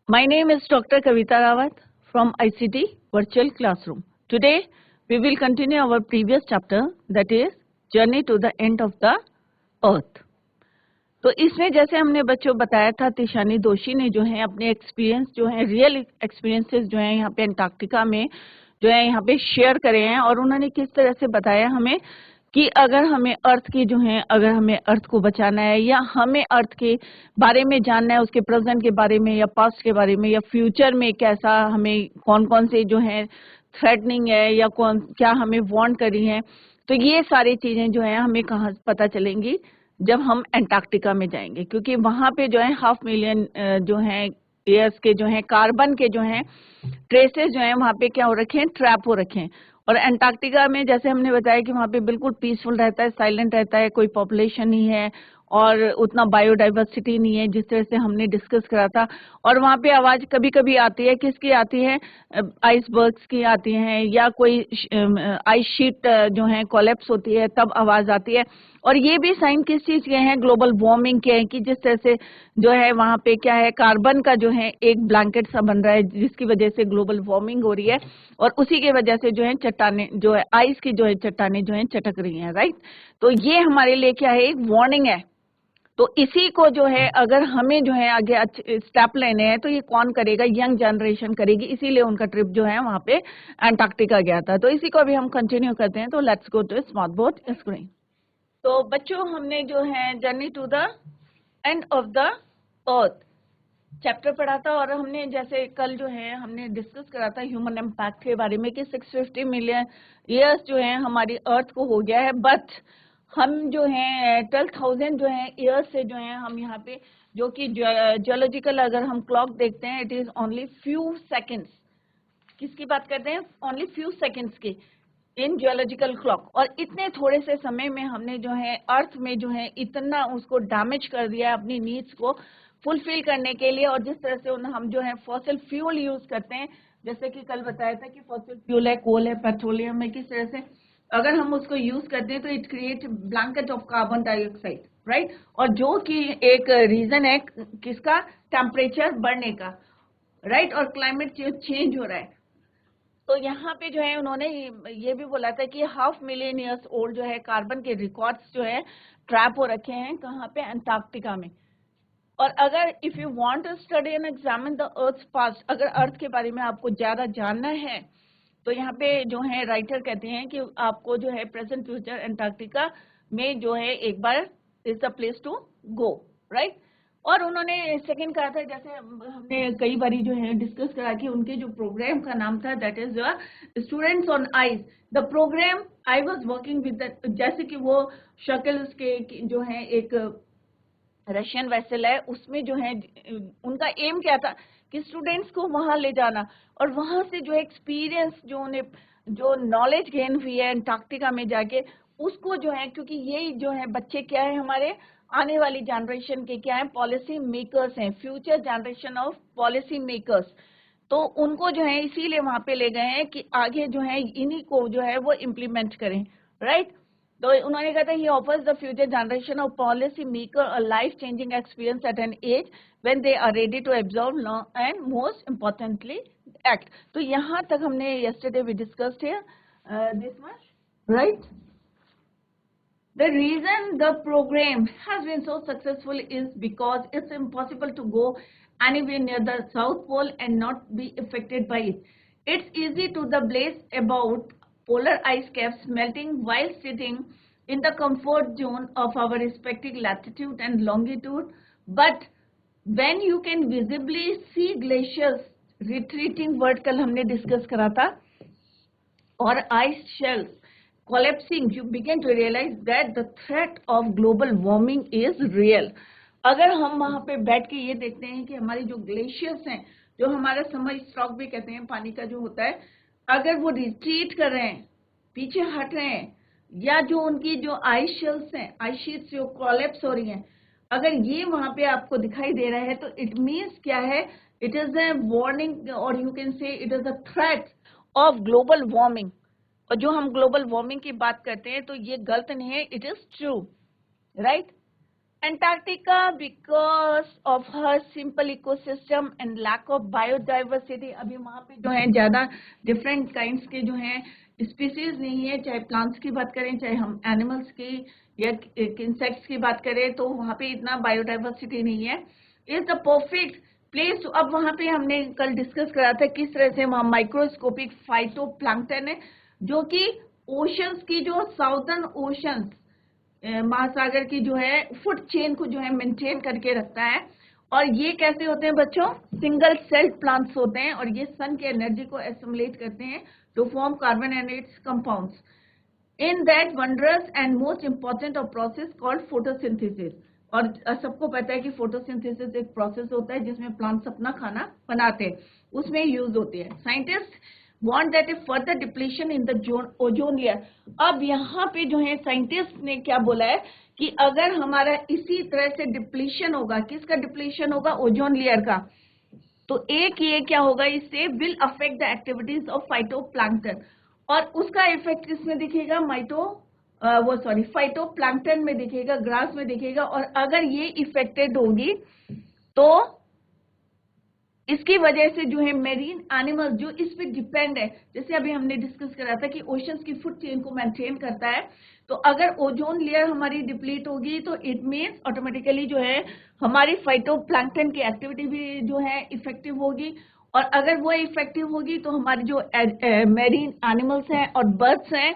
My name is Dr. Kavita Rawat from ICT Virtual Classroom. Today, we will continue our previous chapter, that is Journey to the End of the Earth. तो इसमें जैसे हमने बच्चों बताया था, तिशानी दोषी ने जो है अपने एक्सपीरियंस जो है रियल एक्सपीरियंसेस जो है यहाँ पे अंटार्कटिका में जो है यहाँ पे शेयर करे हैं, और उन्होंने किस तरह से बताया हमें कि अगर हमें अर्थ की जो है, अगर हमें अर्थ को बचाना है या हमें अर्थ के बारे में जानना है, उसके प्रेजेंट के बारे में या पास्ट के बारे में या फ्यूचर में कैसा हमें कौन कौन से जो है थ्रेटनिंग है या कौन क्या हमें वार्न करी है, तो ये सारी चीजें जो है हमें कहाँ पता चलेंगी जब हम अंटार्कटिका में जाएंगे, क्योंकि वहां पे जो है 500 मिलियन जो है ईयर्स के जो है कार्बन के जो है ट्रेसेस जो है वहां पे क्या हो रखे हैं, ट्रैप हो रखे हैं। और अंटार्कटिका में जैसे हमने बताया कि वहां पे बिल्कुल पीसफुल रहता है, साइलेंट रहता है, कोई पॉपुलेशन नहीं है और उतना बायोडाइवर्सिटी नहीं है जिस तरह से हमने डिस्कस करा था। और वहां पे आवाज कभी कभी आती है, किसकी आती है, आइसबर्ग्स की आती है या कोई आइस शीट जो है कोलैप्स होती है तब आवाज आती है। और ये भी साइन किस चीज के हैं, ग्लोबल वार्मिंग के हैं, कि जिस तरह से जो है वहां पे क्या है, कार्बन का जो है एक ब्लैंकेट सा बन रहा है जिसकी वजह से ग्लोबल वार्मिंग हो रही है, और उसी की वजह से जो है चट्टाने जो है आइस की जो है चट्टाने जो है चटक रही हैं, राइट। तो ये हमारे लिए क्या है, एक वार्निंग है। तो इसी को जो है अगर हमें जो है आगे स्टेप लेने हैं तो ये कौन करेगा, यंग जनरेशन करेगी, इसीलिए उनका ट्रिप जो है वहां पे अंटार्कटिका गया था। तो इसी को अभी हम कंटिन्यू करते हैं। तो let's go to smart board screen. तो बच्चों हमने जो है journey to the end of the earth chapter पढ़ा था, और हमने जैसे कल जो है हमने डिस्कस करा था ह्यूमन इम्पैक्ट के बारे में कि 650 मिलियन ईयर्स जो है हमारी अर्थ को हो गया है, बट हम जो है 12,000 जो है ईयर्स से जो है हम यहाँ पे जो कि जियोलॉजिकल अगर हम क्लॉक देखते हैं, it is only few seconds. किसकी बात करते हैं, ओनली फ्यू सेकेंड्स की इन जियोलॉजिकल क्लॉक। और इतने थोड़े से समय में हमने जो है अर्थ में जो है इतना उसको डैमेज कर दिया अपनी नीड्स को फुलफिल करने के लिए। और जिस तरह से हम जो है फॉसिल फ्यूल यूज करते हैं, जैसे कि कल बताया था कि फॉसिल फ्यूल है, कोल है, पेट्रोलियम है, किस तरह से अगर हम उसको यूज करते हैं तो it create blanket of carbon dioxide, right. और जो कि एक रीजन है किसका, टेम्परेचर बढ़ने का, राइट, और क्लाइमेट चेंज हो रहा है। तो यहाँ पे जो है उन्होंने ये भी बोला था कि 500 मिलियन ईयर्स ओल्ड जो है कार्बन के रिकॉर्ड्स जो है ट्रैप हो रखे हैं कहाँ पे, अंटार्कटिका में। और अगर if you want to study and examine the earth past, अगर अर्थ के बारे में आपको ज्यादा जानना है तो यहाँ पे जो है राइटर कहते हैं कि आपको जो है प्रेजेंट फ्यूचर अंटार्कटिका में जो है एक बार is the place to go, right. और उन्होंने सेकंड कहा था, जैसे हमने कई बारी जो है डिस्कस करा कि उनके जो प्रोग्राम का नाम था that is students on ice. The program I was working with, जैसे कि वो शक्ल उसके जो है एक रशियन वेसल है, उसमें जो है उनका एम क्या था कि स्टूडेंट्स को वहां ले जाना और वहां से जो एक्सपीरियंस जो उन्हें जो नॉलेज गेन हुई है अंटार्कटिका में जाके उसको जो है, क्योंकि यही जो है बच्चे क्या है हमारे आने वाली जनरेशन के क्या है, पॉलिसी मेकर्स हैं, future generation of policy makers. तो उनको जो है इसीलिए वहां पे ले गए हैं कि आगे जो है इन्हीं को जो है वो इम्प्लीमेंट करें, राइट। तो उन्होंने कहा था he offers the future generation of policy maker a life changing experience at an age when they are ready to absorb law and most importantly act. तो यहाँ तक हमने yesterday we discussed here this much, right? The reason the program has been so successful is because it's impossible to go anywhere near the South Pole and not be affected by it. It's easy to the blaze about polar ice caps melting while sitting in the comfort zone of our respective latitude and longitude, but when you can visibly see glaciers retreating, word कल हमने discuss करा था, or ice shelves collapsing, you begin to realize that the threat of global warming is real. अगर हम वहां पे बैठ के ये देखते हैं कि हमारी जो ग्लेशियर्स हैं, जो हमारा समर स्टॉक भी कहते हैं पानी का जो होता है, अगर वो रिट्रीट कर रहे हैं, पीछे हट रहे हैं, या जो उनकी जो आइस शेल्स हैं, आइस शीट्स जो कोलैप्स हो रही हैं, अगर ये वहां पे आपको दिखाई दे रहा है तो इट मीन्स क्या है, इट इज अ वार्निंग और you can say it is a threat of global warming. और जो हम ग्लोबल वार्मिंग की बात करते हैं तो ये गलत नहीं है, it is true, right. Antarctica, because of her simple ecosystem and lack of biodiversity, अभी वहाँ पे जो है ज़्यादा different kinds के जो हैं species नहीं है, चाहे plants की बात करें, चाहे हम animals की या insects की बात करें, तो वहाँ पे इतना biodiversity नहीं है. Is the perfect place. अब वहाँ पे हमने कल डिस्कस करा था किस तरह से वहाँ माइक्रोस्कोपिक फाइटोप्लैंक्टन है, जो कि ओशंस की जो साउदर्न ओशंस महासागर की जो है फूड चेन को जो है मेंटेन करके रखता है. और ये कैसे होते हैं बच्चों? सिंगल सेल प्लांट्स होते हैं और ये सन की एनर्जी को एसिमुलेट करते हैं to form carbon and its compounds in that wondrous and most important of process called photosynthesis. और सबको पता है कि फोटोसिंथेसिस एक प्रोसेस होता है जिसमें प्लांट्स अपना खाना बनाते हैं, उसमें यूज होती है. Scientist want that a further depletion in the ozone layer. अब यहाँ पे जो है साइंटिस्ट ने क्या बोला है कि अगर हमारा इसी तरह से डिप्लीशन होगा, किसका डिप्लीशन होगा? ओजोन लेयर का. तो एक ये क्या होगा, इससे will affect the activities of phytoplankton. और उसका इफेक्ट किसमें दिखेगा? फाइटोप्लैंक्टन में दिखेगा, ग्रास में दिखेगा. और अगर ये इफेक्टेड होगी तो इसकी वजह से जो है मेरीन एनिमल जो इस पे डिपेंड है, जैसे अभी हमने डिस्कस करा था कि ओशंस की फूड चेन को मेंटेन करता है, तो अगर ओजोन लेयर हमारी डिप्लीट होगी तो इट मीन्स ऑटोमेटिकली जो है हमारी फाइटोप्लैंक्टन की एक्टिविटी भी जो है इफेक्टिव होगी. और अगर वो इफेक्टिव होगी तो हमारी जो मेरीन एनिमल्स हैं और बर्ड्स हैं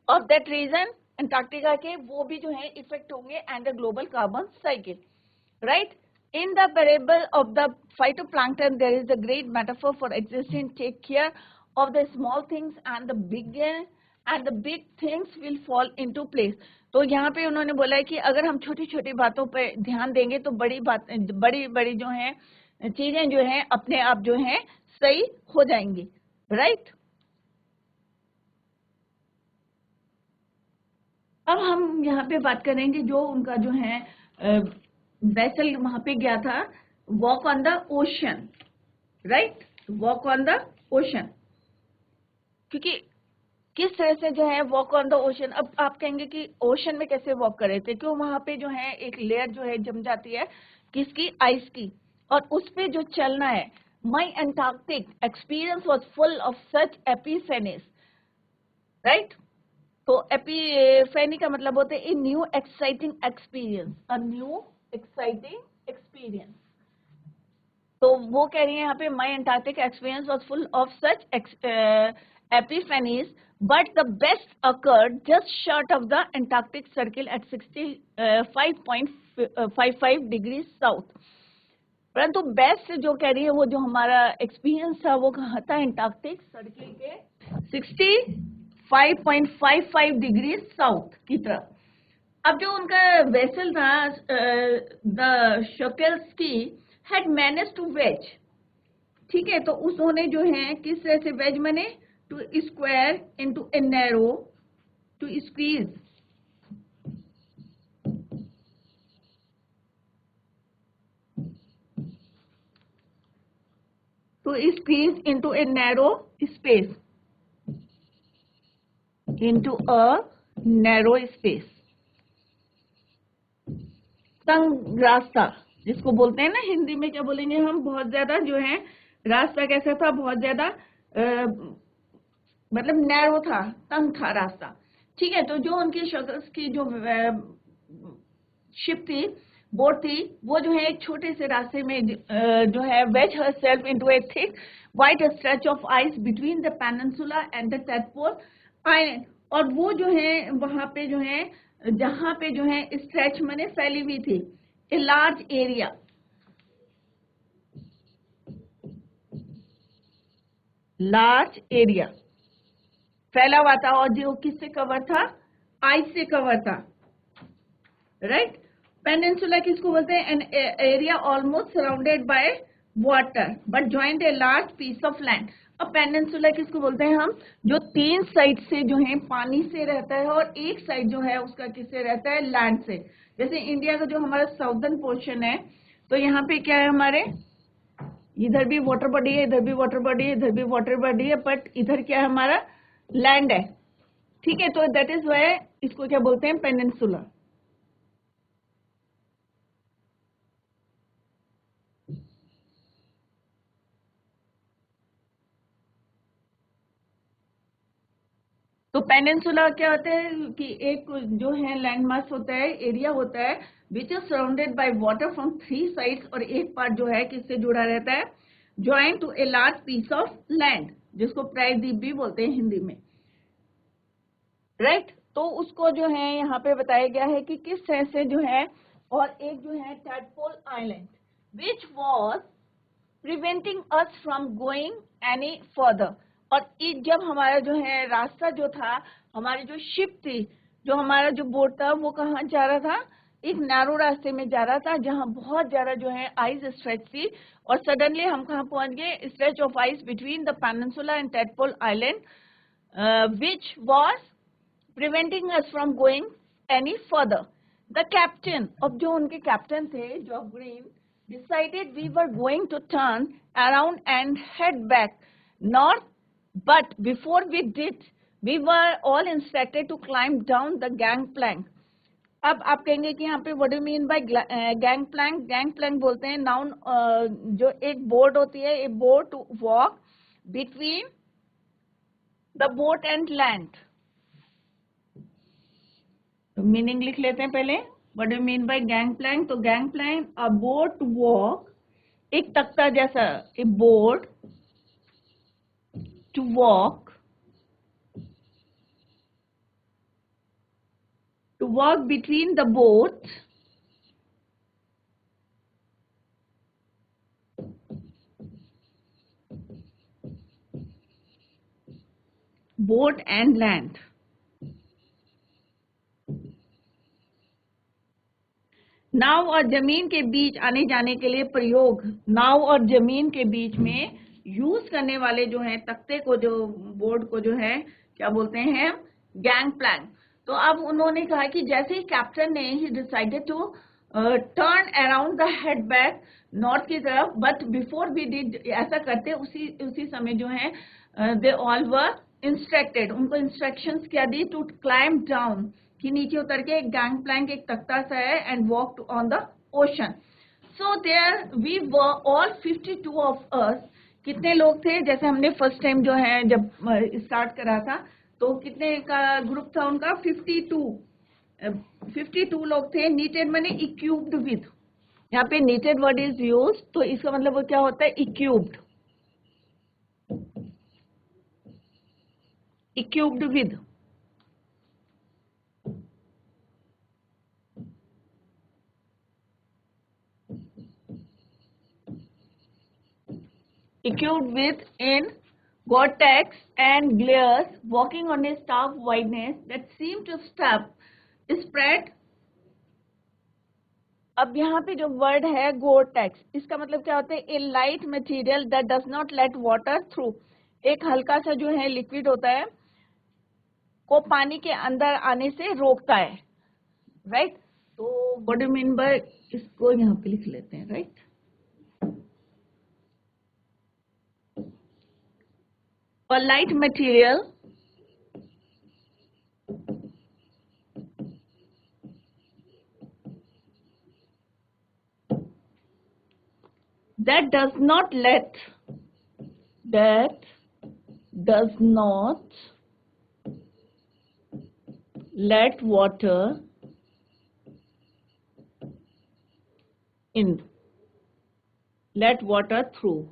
ऑफ दैट रीजन अंटार्कटिका के, वो भी जो है इफेक्ट होंगे and the global carbon cycle. Right? In the parable of the phytoplankton, there is a great metaphor for existing. Take care of the small things and the big things will fall into place. तो यहाँ पे उन्होंने बोला है कि अगर हम छोटी छोटी बातों पे ध्यान देंगे तो बड़ी जो हैं चीजें जो हैं अपने आप जो हैं सही हो जाएंगी. राइट? अब हम यहाँ पे बात करेंगे जो उनका जो है वेसल वहां पे गया था, walk on the ocean. Right? Walk on the ocean. क्योंकि किस तरह से जो है वॉक ऑन द ओशन, अब आप कहेंगे कि ओशन में कैसे वॉक कर रहे थे? क्यों? वहां पे जो है एक लेयर जो है जम जाती है, किसकी? आइस की. और उस पे जो चलना है. My Antarctic experience was full of such epiphanies. Right? तो एपिफेनी का मतलब होता है a new exciting experience, a new exciting experience. तो वो कह रही है यहाँ पे my Antarctic experience was full of such epiphanies, but the best occurred just short of the Antarctic circle at 65.55 degree south. परंतु बेस्ट जो कह रही है वो जो हमारा एक्सपीरियंस था वो कहाँ था? एंटार्क्टिक सर्किल के 65.55 डिग्री साउथ की तरफ. अब जो उनका वेसल था the Shokalskiy had manage to wedge. ठीक है? तो उन्होंने जो है किस तरह से वेज माने to square into a narrow to squeeze. To squeeze into a narrow space, into a narrow space. तंग रास्ता जिसको बोलते हैं ना, हिंदी में क्या बोलेंगे हम? बहुत ज्यादा जो है रास्ता कैसा था? बहुत ज्यादा मतलब नैरो था, तंग था रास्ता. ठीक है? तो जो उनकी शक्ल्स की जो शिप थी, बोट थी, वो जो है एक छोटे से रास्ते में जो है wedge herself into a thick white stretch of ice between the peninsula and the Tadpole Island. और वो जो है वहां पे जो है जहां पे जो है स्ट्रेच माने फैली हुई थी, a large area, large area फैला हुआ था. और जो किससे कवर था? आइस से कवर था. राइट? पेनिनसुला किसको बोलते हैं? An area almost surrounded by water but joint a large piece of land. अब पेनिनसुला किसको बोलते हैं हम? जो तीन साइड से जो है पानी से रहता है और एक साइड जो है उसका किससे रहता है? लैंड से. जैसे इंडिया का जो हमारा साउदर्न पोर्शन है, तो यहाँ पे क्या है हमारे? इधर भी वाटर बॉडी है, इधर भी वाटर बॉडी है, इधर भी वाटर बॉडी है, बट इधर क्या है हमारा? लैंड है. ठीक है? तो दैट इज वाई इसको क्या बोलते हैं? पेनिनसुला. तो पेनिनसुला क्या होता है कि एक जो है लैंड मास होता है, एरिया होता है which is surrounded by water from 3 sides, और एक पार्ट जो है किससे जुड़ा रहता है, join to a large piece of land, जिसको प्रायद्वीप भी बोलते हैं हिंदी में, राइट। तो उसको जो है यहाँ पे बताया गया है कि किस तरह से जो है, और एक जो है tadpole island which was preventing us from going any further, और जब हमारा जो है रास्ता जो था, हमारी जो शिप थी, जो हमारा जो बोट था, वो कहाँ जा रहा था, एक नैरो रास्ते में जा रहा था जहां बहुत ज्यादा जो है आइस स्ट्रेच थी, और सडनली हम कहाँ पहुंच गए, stretch of ice between the peninsula and tadpole island which was preventing us from going any further. The captain of जो उनके कैप्टन थे, job green, decided we were going to turn around and head back north, but before we did, we were all instructed to climb down the gangplank. अब आप कहेंगे कि यहाँ पे what do you mean by gangplank? Gangplank बोलते हैं noun, जो एक बोर्ड होती है, a board to walk between the boat and land. तो मीनिंग लिख लेते हैं पहले, what do mean by gangplank. तो gangplank a boat walk, एक तख्ता जैसा, a board to walk between the boat and land. नाव और जमीन के बीच आने जाने के लिए प्रयोग, नाव और जमीन के बीच में यूज करने वाले जो है तख्ते को, जो बोर्ड को जो है क्या बोलते हैं, गैंग प्लैंक। तो अब उन्होंने कहा कि जैसे ही कैप्टन ने he decided to turn around the head back north की तरफ, बट बिफोर वी डिड, ऐसा करते उसी समय जो है दे ऑल वर इंस्ट्रक्टेड, उनको इंस्ट्रक्शंस क्या दी, टू क्लाइंब डाउन, कि नीचे उतर के, एक गैंग प्लैंक एक तख्ता सा है, and walk on the ocean. So there we were all 52 of us, कितने लोग थे, जैसे हमने फर्स्ट टाइम जो है जब स्टार्ट करा था, तो कितने का ग्रुप था उनका, 52 लोग थे। नीटेड माने इक्यूब्ड विद, यहाँ पे नीटेड वर्ड इज यूज, तो इसका मतलब वो क्या होता है, इक्यूब्ड, इक्यूब्ड with. Equipped with in Gore-Tex and glares, walking on a staff wideness that seemed to spread. अब यहाँ पे जो वर्ड है Gore-Tex, इसका मतलब क्या होता है, a light material that does not let water through, एक हल्का सा जो है लिक्विड होता है को पानी के अंदर आने से रोकता है, राइट। तो व्हाट डू मीन बाय, इसको यहाँ पे लिख लेते हैं, right. A light material that does not let water in, let water through।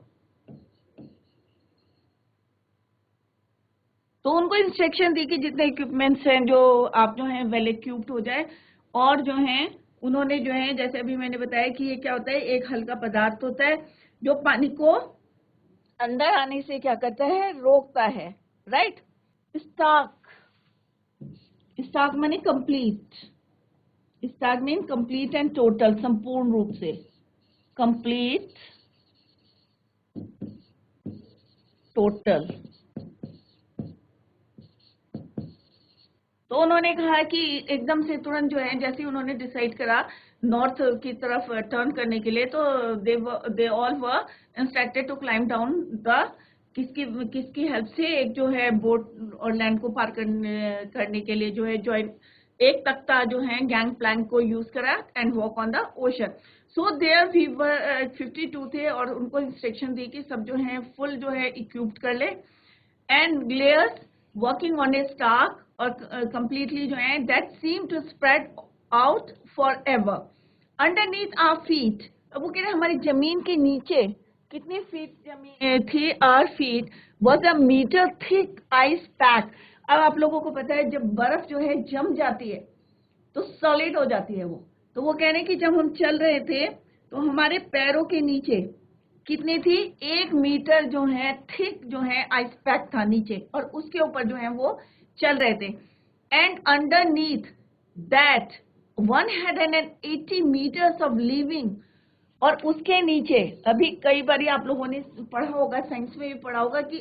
तो उनको इंस्ट्रक्शन दी कि जितने इक्विपमेंट्स हैं जो आप जो है वेल इक्विप्ड हो जाए, और जो है उन्होंने जो है, जैसे अभी मैंने बताया कि ये क्या होता है, एक हल्का पदार्थ होता है जो पानी को अंदर आने से क्या करता है, रोकता है, राइट। स्टाक, स्टाक माने complete, stock mean complete and total, संपूर्ण रूप से, कंप्लीट टोटल। तो उन्होंने कहा कि एकदम से तुरंत जो है, जैसे उन्होंने डिसाइड करा नॉर्थ की तरफ टर्न करने के लिए, तो they all were instructed to climb down the, किसकी हेल्प से, एक जो है बोट और लैंड को पार करने के लिए जो है ज्वाइन, एक तख्ता जो है गैंग प्लैंक को यूज करा, and walk on the ocean. So there we were 52 थे, और उनको इंस्ट्रक्शन दी कि सब जो है फुल जो है इक्विप्ड कर ले, and glares working on a stock और कंप्लीटली जो है that seem to spread out forever underneath our feet. अब वो कह रहे हमारी जमीन के नीचे कितनी फीट जमीन थी, our feet was a meter thick ice pack. अब आप लोगों को पता है जब बर्फ जो है जम जाती है तो सॉलिड हो जाती है वो। तो वो कह रहे हैं कि जब हम चल रहे थे तो हमारे पैरों के नीचे कितनी थी, 1 मीटर जो है थिक जो है आइस पैक था नीचे, और उसके ऊपर जो है वो चल रहे थे। And underneath that 180 meters of living, और उसके नीचे अभी कई बार आप लोगों ने पढ़ा होगा, साइंस में भी पढ़ा होगा कि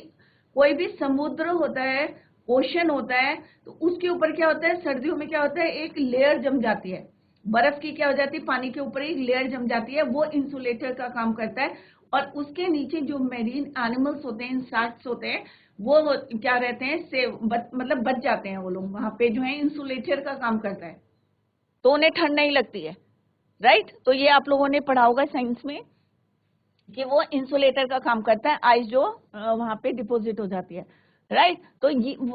कोई भी समुद्र होता है, ओशन होता है, तो उसके ऊपर क्या होता है, सर्दियों में क्या होता है, एक लेयर जम जाती है बर्फ की, क्या हो जाती है, पानी के ऊपर एक लेयर जम जाती है, वो इंसुलेटर का काम करता है। और उसके नीचे जो मेरीन एनिमल्स होते हैं, इंसेक्ट्स होते हैं, वो क्या रहते हैं, मतलब बच जाते हैं वो लोग, वहां पे जो है इंसुलेटर का काम करता है, तो उन्हें ठंड नहीं लगती है, राइट। तो ये आप लोगों ने पढ़ा होगा साइंस में कि वो इंसुलेटर का काम करता है, आइस जो वहां पे डिपॉजिट हो जाती है, राइट। तो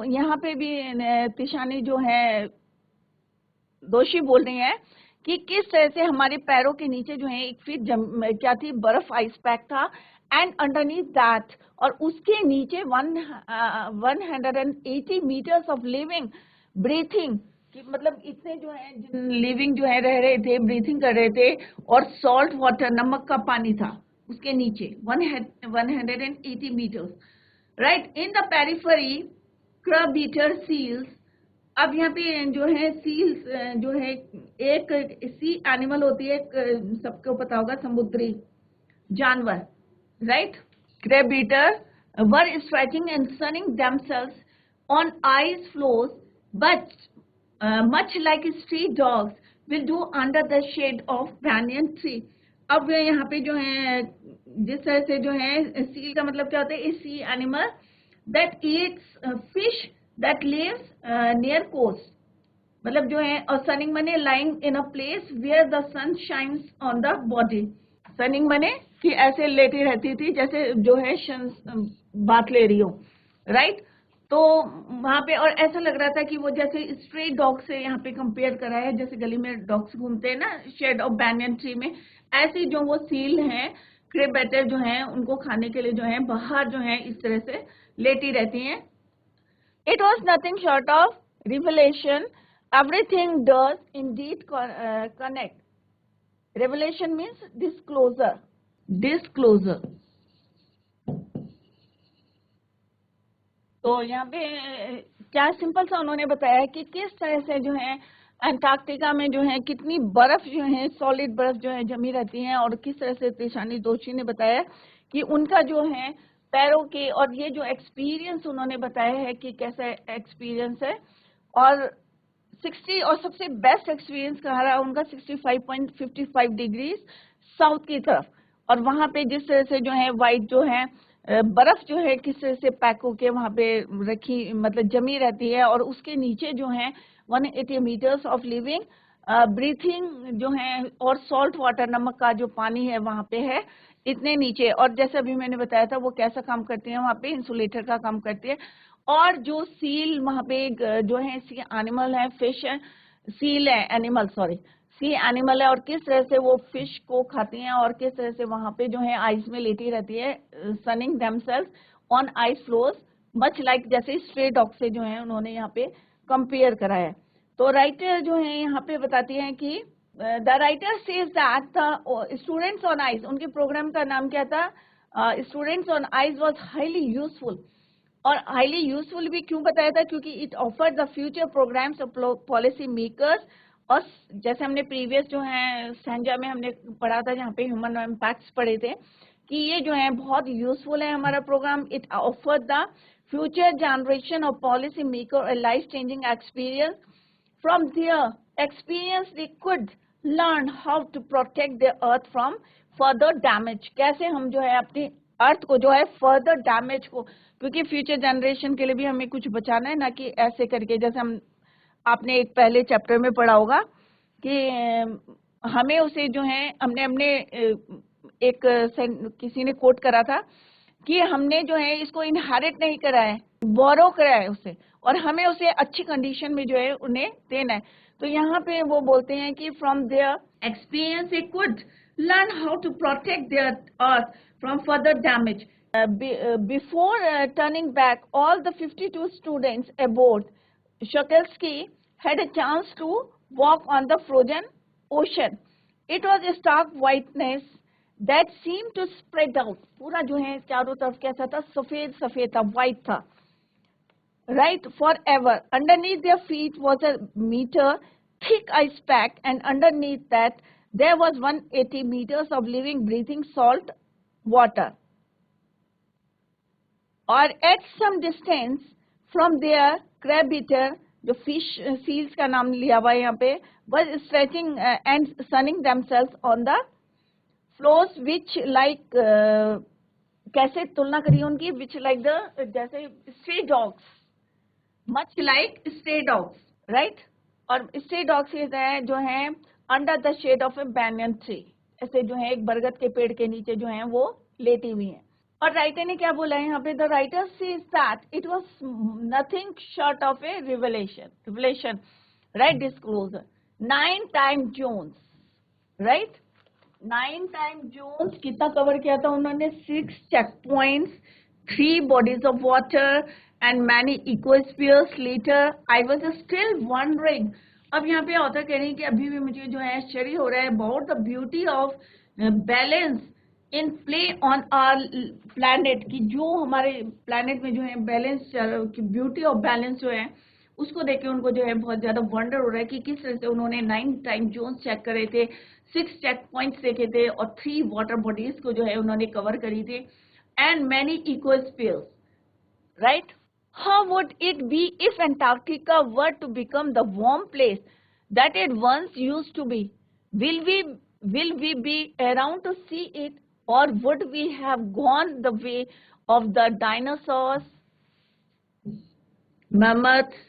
यहाँ पे भी तिशानी जो है दोषी बोल रही है कि किस तरह से हमारे पैरों के नीचे जो है 1 फीट क्या थी, बर्फ आइस पैक था। एंड अंडरनीथ दैट, और उसके नीचे 180 मीटर्स ऑफ लिविंग ब्रीथिंग, कि मतलब इतने जो है लिविंग जो है रह रहे थे, ब्रीथिंग कर रहे थे, और सॉल्ट वाटर नमक का पानी था उसके नीचे 180 metres, right. In the periphery crabeater seals. अब यहाँ पे जो है सील्स जो है एक सी एनिमल होती है, सबको पता होगा, समुद्री जानवर, right. Crabeater were stretching and sunning themselves on ice floes, but much like street dogs will do under the shade of banyan tree। अब यहाँ पे जो है जिस तरह से जो है सील का मतलब क्या होता है, sea animal that eats fish that lives near coast, मतलब जो है, और सनिंग मने lying in a place where the sun shines on the body. Sunning मने कि ऐसे लेटी रहती थी जैसे जो है बात ले रही हो, राइट। तो वहां पे और ऐसा लग रहा था कि वो जैसे स्ट्रे डॉग से यहाँ पे कंपेयर करा है, जैसे गली में डॉग्स घूमते हैं ना शेड ऑफ बैनियन ट्री में, ऐसी जो वो सील हैं, क्रेबेटर जो हैं, उनको खाने के लिए जो है बाहर जो है इस तरह से लेटी रहती हैं। It was nothing short of revelation. Everything does indeed connect. Revelation means disclosure. Disclosure. तो यहाँ पे क्या सिंपल सा उन्होंने बताया कि किस तरह से जो है अंटार्कटिका में जो है कितनी बर्फ जो है, सॉलिड बर्फ जो है जमी रहती है, और किस तरह से तिशानी दोषी ने बताया कि उनका जो है पैरों के, और ये जो एक्सपीरियंस उन्होंने बताया है कि कैसा एक्सपीरियंस है, और 60 और सबसे बेस्ट एक्सपीरियंस कहा रहा उनका 65.55 डिग्री साउथ की तरफ, और वहां पे जिस तरह से जो है वाइट जो है बर्फ जो है किस तरह से पैक होके वहां पे रखी, मतलब जमी रहती है, और उसके नीचे जो है 180 मीटर्स ऑफ लिविंग ब्रीथिंग जो है, और सॉल्ट वाटर नमक का जो पानी है वहां पे है इतने नीचे। और जैसे अभी मैंने बताया था वो कैसा काम करती है, वहां पे इंसुलेटर का काम करती है। और जो सील वहां पे जो है सी एनिमल है, फिश है, सील है एनिमल, सॉरी सी एनिमल है, और किस तरह से वो फिश को खाती हैं, और किस तरह से वहां पे जो है आइस में लेटी रहती है, sunning themselves on ice floors, much like जैसे स्ट्रे डॉग से जो है उन्होंने यहाँ पे कंपेयर कराया है। तो राइटर जो है यहाँ पे बताती हैं कि the writer says that the students on ice, उनके प्रोग्राम का नाम क्या था, students on ice was highly useful. और हाईली यूजफुल भी क्यों बताया था, क्योंकि it offer the future programs of policy makers. और जैसे हमने प्रीवियस जो है संजय में हमने पढ़ा था, जहाँ पे ह्यूमन इम्पैक्ट्स पढ़े थे, कि ये जो है बहुत यूजफुल है हमारा program. It offer the future generation of policy maker a life changing experience. From there experience they could learn how to protect their earth from further damage। कैसे हम जो है अपनी अर्थ को जो है फर्दर डैमेज को, क्योंकि फ्यूचर जनरेशन के लिए भी हमें कुछ बचाना है, ना कि ऐसे करके जैसे हम आपने एक पहले चैप्टर में पढ़ा होगा कि हमें उसे जो है हमने एक किसी ने कोट करा था कि हमने जो है इसको इनहेरिट नहीं करा है, बोरो करा है उससे, और हमें उसे अच्छी कंडीशन में जो है उन्हें देना है। तो यहाँ पे वो बोलते हैं कि from there experience they could learn how to protect their earth from further damage. Before turning back, all the 52 students aboard Shokelsky had a chance to walk on the frozen ocean. It was a stark whiteness that seemed to spread out. पूरा जो है चारों तरफ कैसा था, सफेद सफेद था, white था, right, forever. Underneath their feet was a meter thick ice pack, and underneath that there was 180 meters of living, breathing salt water. Or at some distance from their crab eater, जो fish seals का नाम लिया हुआ है यहाँ पे, was stretching and sunning themselves on the floors, which like कैसे तुलना करिए उनकी, which like the जैसे stray dogs, much like stray dogs, right? और stray dogs जो हैं under the shade of a banyan tree, ऐसे जो है एक बरगद के पेड़ के नीचे जो हैं वो लेटी हुई हैं। और राइटर ने क्या बोला है यहाँ पे, the writer says that it was nothing short of a revelation, right, disclosure. 9 time zones, right, 9 time zones कितना कवर किया था उन्होंने, 6 check points, 3 bodies of water and many ecospheres later. I was still wondering, अब यहाँ पे author कह रही है कि अभी भी मुझे जो है आश्चर्य हो रहा है about the beauty of balance in play on our planet, की जो हमारे प्लैनेट में जो है बैलेंस, ब्यूटी ऑफ बैलेंस जो है उसको देख के उनको जो है बहुत ज्यादा वंडर हो रहा है कि किस तरह से उन्होंने 9 टाइम जोन्स चेक करे थे, 6 चेक पॉइंट्स देखे थे और 3 वाटर बॉडीज को जो है उन्होंने कवर करी थी, and many ecospheres, right. How would it be if Antarctica were to become the warm place that it once used to be? Will we be around to see it, or would we have gone the way of the dinosaurs, mammoths,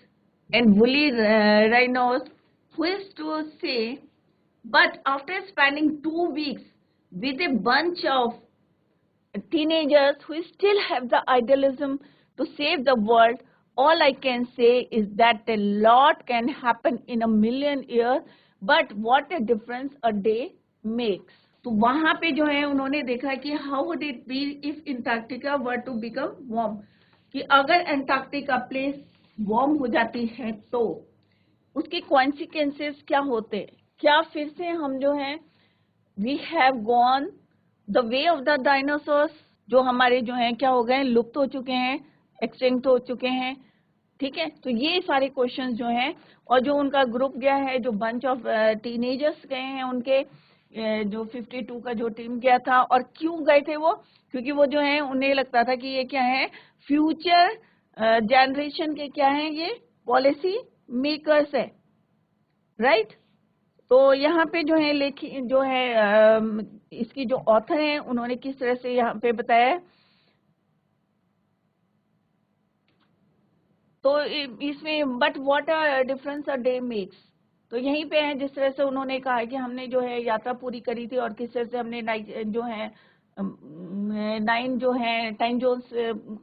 and woolly rhinos? Who is to say? But after spending 2 weeks with a bunch of teenagers who still have the idealism to save the world, all I can say is that a lot can happen in a million years, but what a difference a day makes. तो वहां पे जो है उन्होंने देखा कि how would it be if Antarctica were to become warm, कि अगर एंटार्क्टिका प्लेस वार्म हो जाती है तो उसके कॉन्सिक्वेंसेस क्या होते, क्या फिर से हम जो है we have gone the way of the dinosaurs, जो हमारे जो है क्या हो गए, लुप्त हो चुके हैं, एक्सटिंक्ट हो चुके हैं, ठीक है। तो ये सारे क्वेश्चंस जो हैं, और जो उनका ग्रुप गया है, जो बंच ऑफ टीनेजर्स गए हैं उनके, जो 52 का जो टीम गया था, और क्यों गए थे वो, क्योंकि वो जो है उन्हें लगता था कि ये क्या है, फ्यूचर जनरेशन के क्या है, ये पॉलिसी मेकर्स है, राइट। तो यहाँ पे जो है जो है इसकी जो ऑथर है उन्होंने किस तरह से यहाँ पे बताया है, तो इसमें but what a difference a day makes, तो यहीं पे है जिस तरह से उन्होंने कहा है कि हमने जो है यात्रा पूरी करी थी और किस तरह से हमने जो है 9 जो है टाइम जोन्स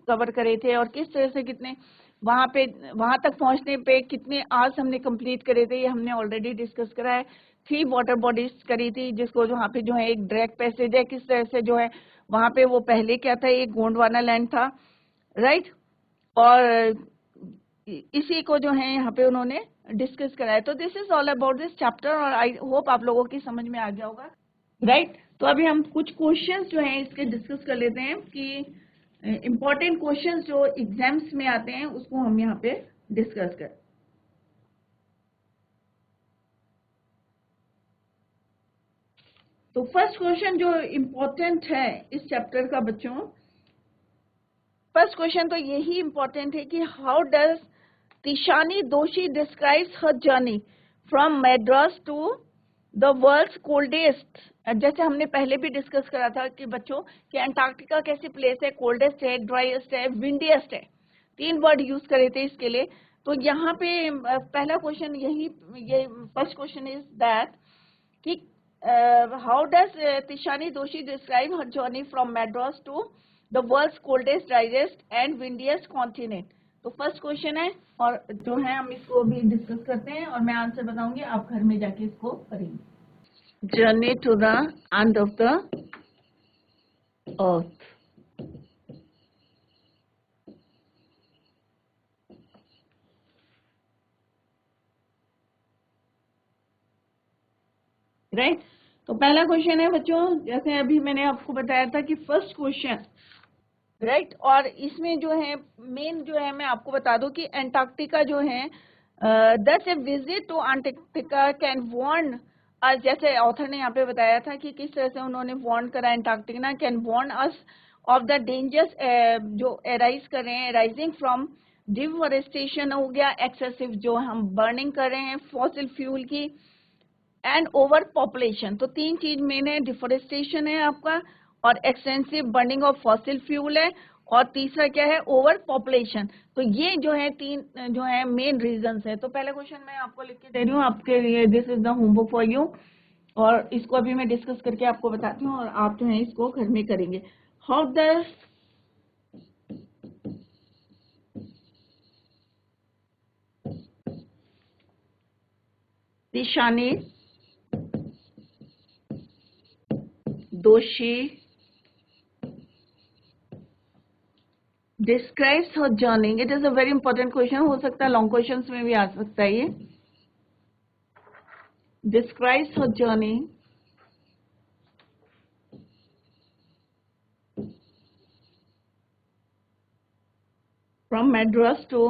कवर करे थे, और किस तरह से कितने वहां तक पहुंचने पे कितने आवर्स हमने कंप्लीट करे थे, ये हमने ऑलरेडी डिस्कस करा है। 3 वाटर बॉडीज करी थी, जिसको वहां पे जो है एक डायरेक्ट पैसेज है, किस तरह से जो है वहां पे वो पहले क्या था, एक गोंडवाना लैंड था, राइट, और इसी को जो है यहाँ पे उन्होंने डिस्कस करा है। तो this is all about this chapter, और आई होप आप लोगों की समझ में आ गया होगा, राइट। तो अभी हम कुछ क्वेश्चंस जो हैं इसके डिस्कस कर लेते हैं कि इम्पोर्टेंट क्वेश्चंस जो एग्जाम्स में आते हैं उसको हम यहाँ पे डिस्कस करें। तो फर्स्ट क्वेश्चन जो इम्पोर्टेंट है इस चैप्टर का बच्चों, फर्स्ट क्वेश्चन तो यही इम्पोर्टेंट है कि how does Tishani Doshi describes her journey from Madras to the world's coldest, जैसे हमने पहले भी डिस्कस करा था कि बच्चों कि अंटार्कटिका कैसी प्लेस है, कोल्डेस्ट है, ड्राइएस्ट है, विंडिएस्ट है, 3 वर्ड यूज करे थे इसके लिए। तो यहाँ पे पहला क्वेश्चन ये फर्स्ट क्वेश्चन इज दैट कि how does Tishani Doshi describe her journey from Madras to the world's coldest, driest and windiest continent. तो फर्स्ट क्वेश्चन है और जो है हम इसको भी डिस्कस करते हैं और मैं आंसर बताऊंगी, आप घर में जाके इसको करेंगे। Journey to the end of the earth. Right, तो पहला क्वेश्चन है बच्चों, जैसे अभी मैंने आपको बताया था कि फर्स्ट क्वेश्चन, राइट, और इसमें जो है मेन जो है मैं आपको बता दूं कि एंटार्क्टिका जो है thus a visit to Antarctica can warn, जैसे ऑथर ने यहाँ पे बताया था कि किस तरह से उन्होंने वार्न करा, Antarctica can warn us of the dangers जो एराइज कर रहे हैं, राइजिंग फ्रॉम डिफॉरेस्टेशन हो गया, एक्सेसिव जो हम बर्निंग कर रहे हैं फॉसिल फ्यूल की, एंड ओवर पॉपुलेशन। तो तीन चीज मेन है, डिफोरेस्टेशन है आपका, और extensive burning of fossil fuel है, और तीसरा क्या है, ओवर पॉपुलेशन। तो ये जो है तीन जो है मेन रीजंस है। तो पहला क्वेश्चन मैं आपको लिख के दे रही हूँ आपके लिए, this is the homework for you, और इसको अभी मैं डिस्कस करके आपको बताती हूँ और आप जो है इसको घर में करेंगे। हाउ द तिशानी दोषी describes her journey, it is a very important question, हो सकता है लॉन्ग क्वेश्चंस में भी आ सकता है ये। describes her journey from Madras to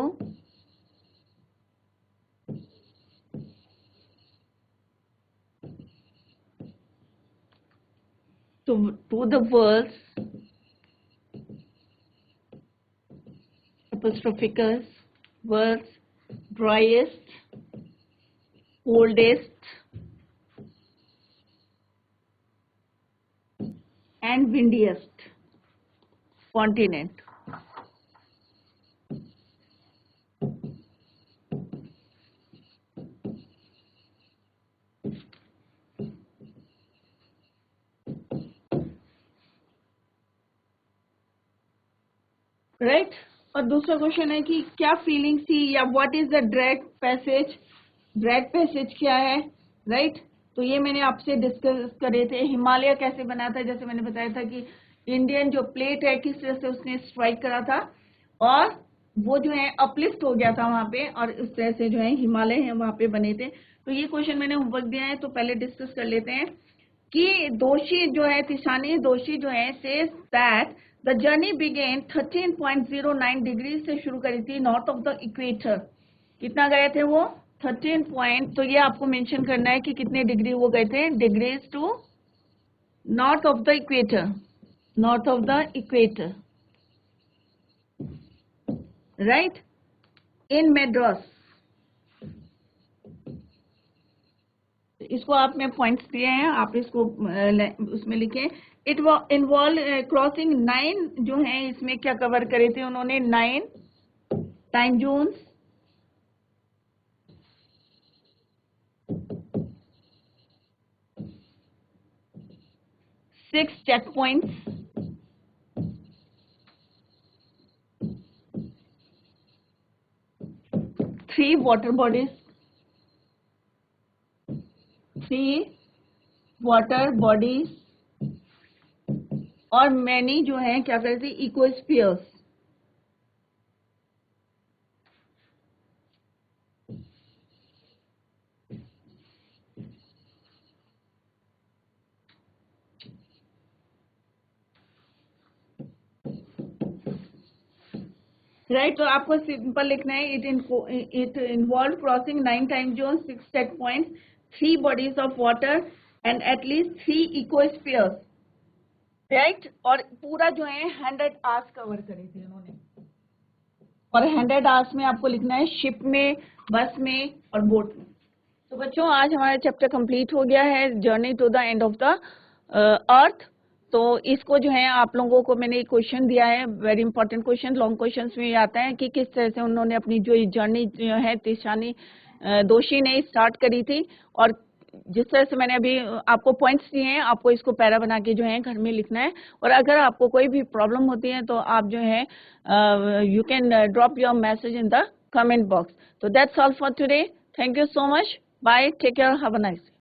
the world's apostrophic world's driest, coldest and windiest continent. Right, और दूसरा क्वेश्चन है कि क्या फीलिंग्स थी, या what is the drag passage, drag passage क्या है, राइट। तो ये मैंने आपसे डिस्कस करे थे। हिमालय कैसे बना था, जैसे मैंने बताया था कि इंडियन जो प्लेट है किस तरह से उसने स्ट्राइक करा था और वो जो है अपलिफ्ट हो गया था वहां पे, और उस तरह से जो है हिमालय है वहां पे बने थे। तो ये क्वेश्चन मैंने होमवर्क दिया है, तो पहले डिस्कस कर लेते हैं कि दोषी जो है, तिशानी दोषी जो है, says that the journey began 13.09 degree से शुरू करी थी नॉर्थ ऑफ द इक्वेटर। कितना गए थे वो, 13 पॉइंट, तो ये आपको मेंशन करना है कि कितने डिग्री वो गए थे, degrees to north of the equator, north of the equator, right, in Madras. इसको आप में पॉइंट्स दिए हैं, आप इसको उसमें लिखें। इट इन्वॉल्व क्रॉसिंग 9 जो है, इसमें क्या कवर करे थे उन्होंने, 9 time zones, 6 check points, 3 water bodies, 3 water bodies, और मैनी जो है क्या कहते हैं, इकोस्फीयर्स। राइट, तो आपको सिंपल लिखना है, it involve crossing 9 time zone, 6 check points, 3 bodies of water and at least 3 ecospheres, right. और पूरा जो है 100 आवर्स कवर करे थे उन्होंने, और 100 आवर्स में आपको लिखना है शिप में, बस में और बोट में। तो बच्चों आज हमारा चैप्टर कंप्लीट हो गया है, journey to the end of the earth. तो इसको जो है आप लोगों को मैंने एक क्वेश्चन दिया है, very important question, long questions में आता है कि किस तरह से उन्होंने अपनी जो जर्नी जो है तिशानी दोषी ने स्टार्ट करी थी, और जिस तरह से मैंने अभी आपको पॉइंट्स दिए हैं, आपको इसको पैरा बना के जो है घर में लिखना है। और अगर आपको कोई भी प्रॉब्लम होती है तो आप जो है you can drop your message in the comment box. तो that's all for today. Thank you so much. Bye, take care, have a nice day.